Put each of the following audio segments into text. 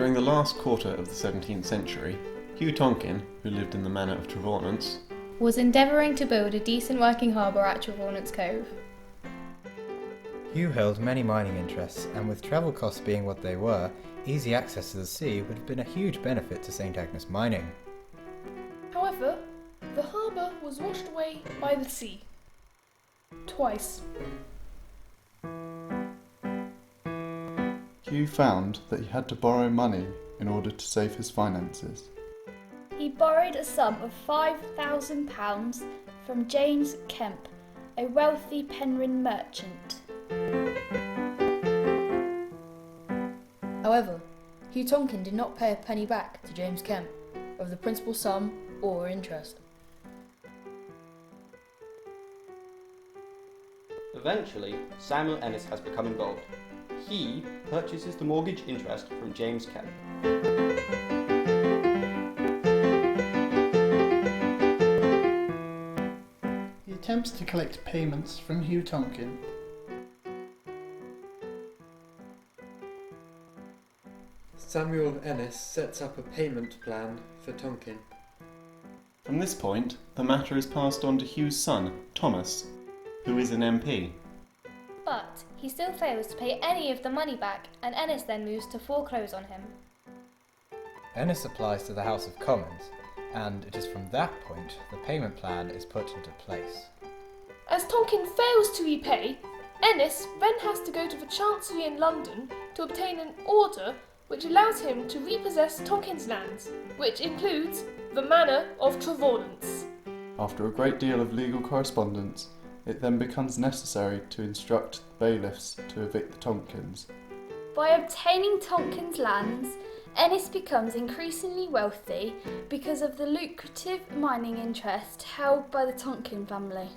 During the last quarter of the 17th century, Hugh Tonkin, who lived in the manor of Trevornance, was endeavouring to build a decent working harbour at Trevornance Cove. Hugh held many mining interests, and with travel costs being what they were, easy access to the sea would have been a huge benefit to St Agnes mining. However, the harbour was washed away by the sea. Twice. Hugh found that he had to borrow money in order to save his finances. He borrowed a sum of £5,000 from James Kemp, a wealthy Penryn merchant. However, Hugh Tonkin did not pay a penny back to James Kemp of the principal sum or interest. Eventually, Samuel Enys has become involved. He purchases the mortgage interest from James Kemp. He attempts to collect payments from Hugh Tonkin. Samuel Enys sets up a payment plan for Tonkin. From this point, the matter is passed on to Hugh's son, Thomas, who is an MP. But he still fails to pay any of the money back, and Enys then moves to foreclose on him. Enys applies to the House of Commons, and it is from that point the payment plan is put into place. As Tonkin fails to repay, Enys then has to go to the Chancery in London to obtain an order which allows him to repossess Tonkin's lands, which includes the manor of Trevornance. After a great deal of legal correspondence, it then becomes necessary to instruct bailiffs to evict the Tonkins. By obtaining Tonkin's lands, Enys becomes increasingly wealthy because of the lucrative mining interest held by the Tonkin family.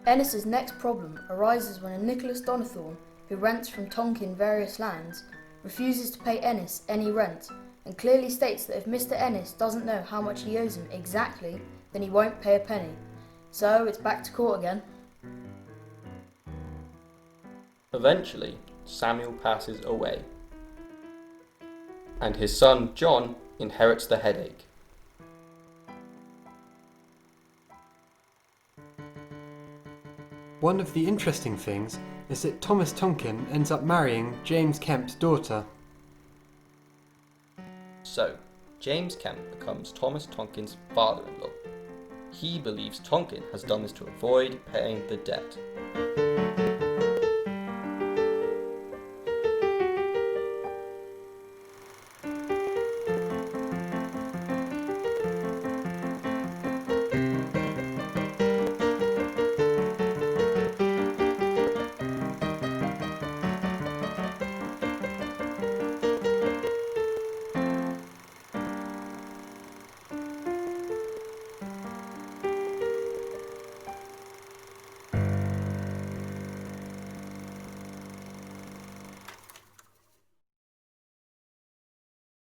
Enys' next problem arises when a Nicholas Donnithorne, who rents from Tonkin various lands, refuses to pay Enys any rent, and clearly states that if Mr. Enys doesn't know how much he owes him exactly, then he won't pay a penny. So it's back to court again. Eventually, Samuel passes away, and his son John inherits the headache. One of the interesting things is that Thomas Tonkin ends up marrying James Kemp's daughter. So, James Kemp becomes Thomas Tonkin's father-in-law. He believes Tonkin has done this to avoid paying the debt.